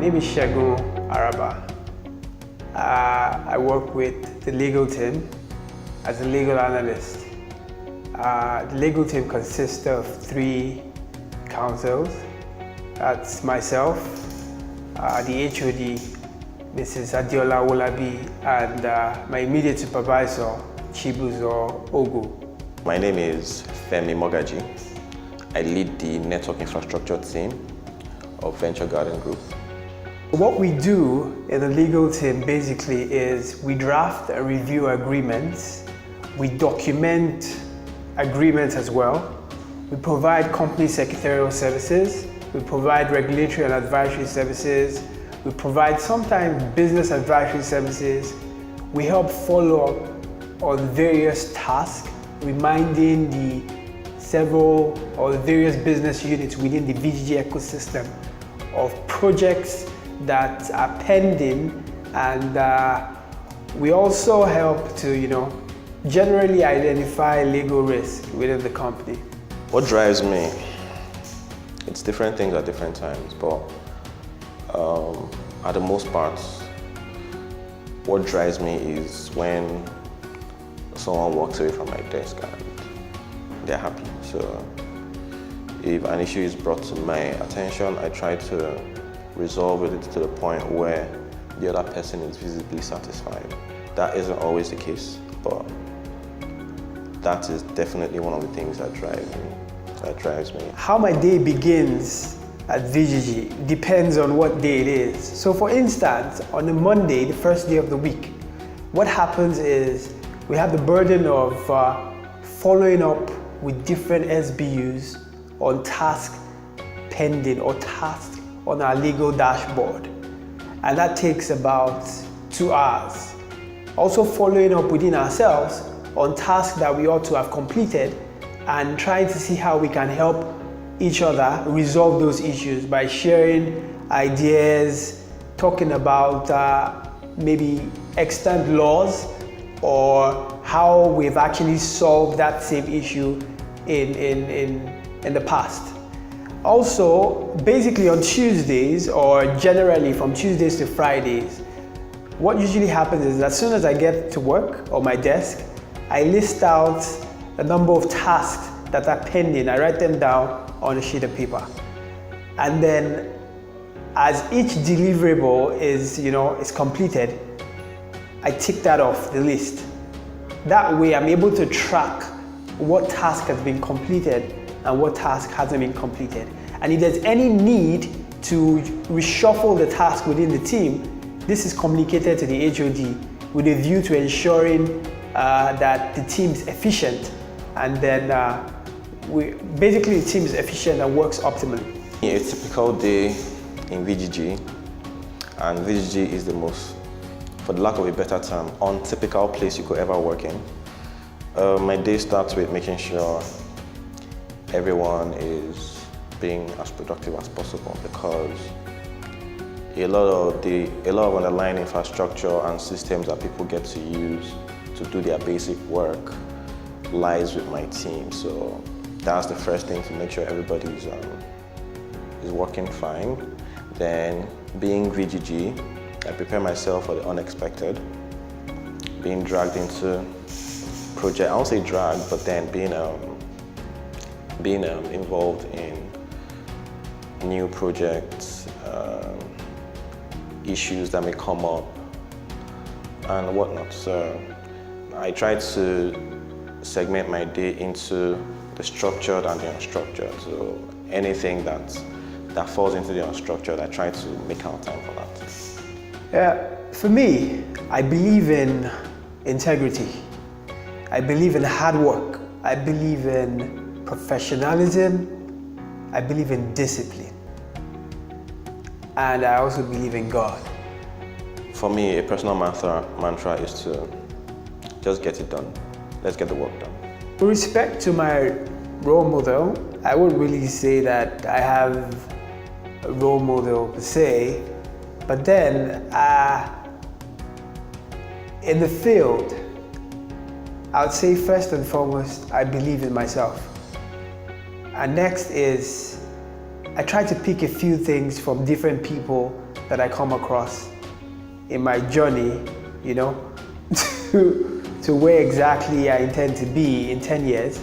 name is Segun Araba. I work with the legal team as a legal analyst. The legal team consists of 3 counsels. That's myself, the HOD, Mrs. Adiola Wolabi, and my immediate supervisor, Chibuzo Ogu. My name is Femi Mogaji. I lead the network infrastructure team of Venture Garden Group. What we do in the legal team basically is we draft and review agreements, we document agreements as well, we provide company secretarial services, we provide regulatory and advisory services, we provide sometimes business advisory services, we help follow up on various tasks, reminding the several or the various business units within the VGG ecosystem of projects that are pending, and we also help to, generally identify legal risk within the company. What drives me? It's different things at different times, but at the most part, what drives me is when someone walks away from my desk and they're happy. So if an issue is brought to my attention, I try to resolve it to the point where the other person is visibly satisfied. That isn't always the case, but that is definitely one of the things that drives me. How my day begins at VGG depends on what day it is. So for instance, on a Monday, the first day of the week, what happens is we have the burden of following up with different SBUs on tasks pending or tasks on our legal dashboard. And that takes about 2 hours. Also following up within ourselves on tasks that we ought to have completed and trying to see how we can help each other resolve those issues by sharing ideas, talking about maybe extant laws or how we've actually solved that same issue in the past. Also, basically on Tuesdays, or generally from Tuesdays to Fridays, what usually happens is as soon as I get to work or my desk, I list out a number of tasks that are pending. I write them down on a sheet of paper. And then as each deliverable is completed, I tick that off the list. That way I'm able to track what task has been completed and what task hasn't been completed. And if there's any need to reshuffle the task within the team, this is communicated to the HOD with a view to ensuring that the team is efficient, and then basically the team is efficient and works optimally. A typical day in VGG, and VGG is the most, for the lack of a better term, untypical place you could ever work in. My day starts with making sure everyone is being as productive as possible, because a lot of underlying infrastructure and systems that people get to use to do their basic work lies with my team. So that's the first thing, to make sure everybody is working fine. Then, being VGG, I prepare myself for the unexpected. Being dragged into project, I won't say dragged, but then being involved in new projects, issues that may come up, and whatnot. So I try to segment my day into the structured and the unstructured. So anything that falls into the unstructured, I try to make out time for that. For me, I believe in integrity. I believe in hard work. I believe in professionalism. I believe in discipline. And I also believe in God. For me, a personal mantra is to just get it done. Let's get the work done. With respect to my role model, I wouldn't really say that I have a role model per se, but then in the field, I would say first and foremost, I believe in myself. And next is, I try to pick a few things from different people that I come across in my journey, you know, to where exactly I intend to be in 10 years.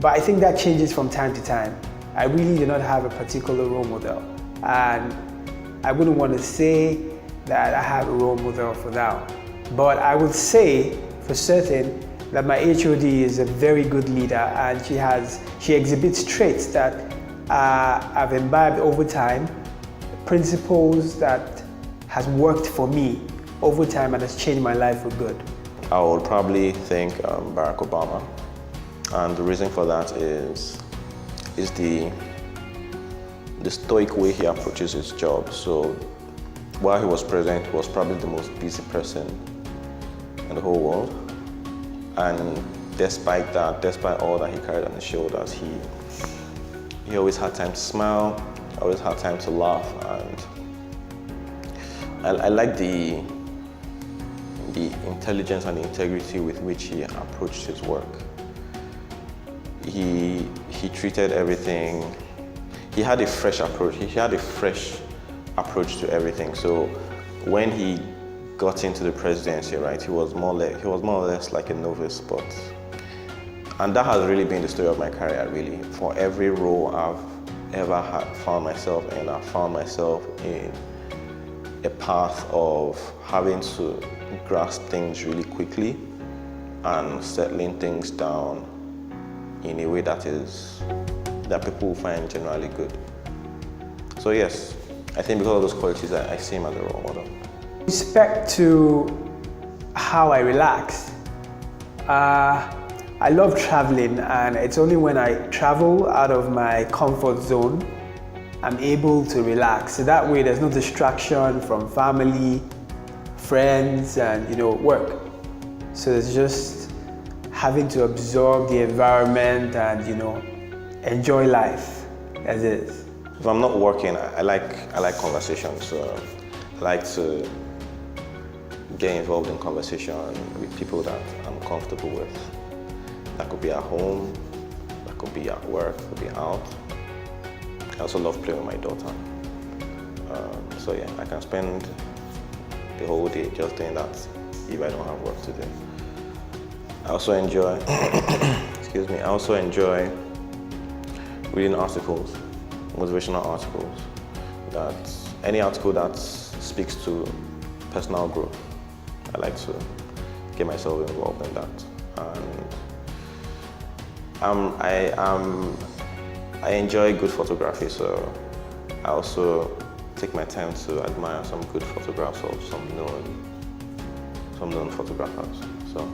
But I think that changes from time to time. I really do not have a particular role model. And I wouldn't want to say that I have a role model for now. But I would say for certain that my HOD is a very good leader, and she exhibits traits that I've imbibed over time, principles that has worked for me over time and has changed my life for good. I would probably think Barack Obama, and the reason for that is the stoic way he approaches his job. So while he was president, he was probably the most busy person in the whole world, and despite all that he carried on his shoulders, he always had time to smile, always had time to laugh, and I like the intelligence and the integrity with which he approached his work. He treated everything. He had a fresh approach. He had a fresh approach to everything. So when he got into the presidency, right, he was more or less like a novice, and that has really been the story of my career. Really, for every role I've ever found myself in, I found myself in a path of having to grasp things really quickly and settling things down in a way that people will find generally good. So yes, I think because of those qualities, I see him as a role model. With respect to how I relax, I love traveling, and it's only when I travel out of my comfort zone I'm able to relax. So that way there's no distraction from family, friends, and work. So it's just having to absorb the environment and enjoy life as is. If I'm not working, I like conversation. So I like to get involved in conversation with people that I'm comfortable with. That could be at home, that could be at work, could be out. I also love playing with my daughter. So yeah, I can spend the whole day just doing that if I don't have work to do. I also enjoy, I also enjoy reading articles, motivational articles. Any article that speaks to personal growth, I like to get myself involved in that. And I enjoy good photography, so I also take my time to admire some good photographs of some known photographers. So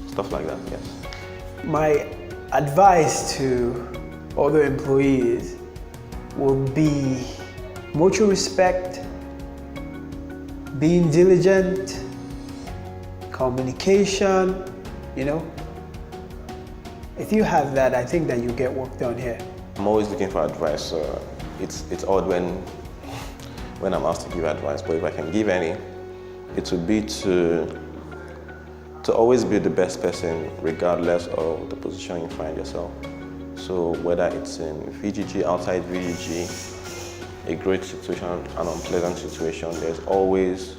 stuff like that, yes. My advice to other employees will be mutual respect, being diligent, communication, If you have that, I think that you get work done here. I'm always looking for advice. It's odd when I'm asked to give advice, but if I can give any, it would be to always be the best person regardless of the position you find yourself. So whether it's in VGG, outside VGG, a great situation, an unpleasant situation, there's always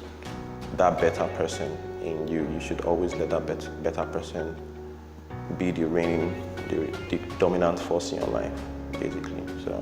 that better person in you. You should always let that better person be the dominant force in your life, basically. So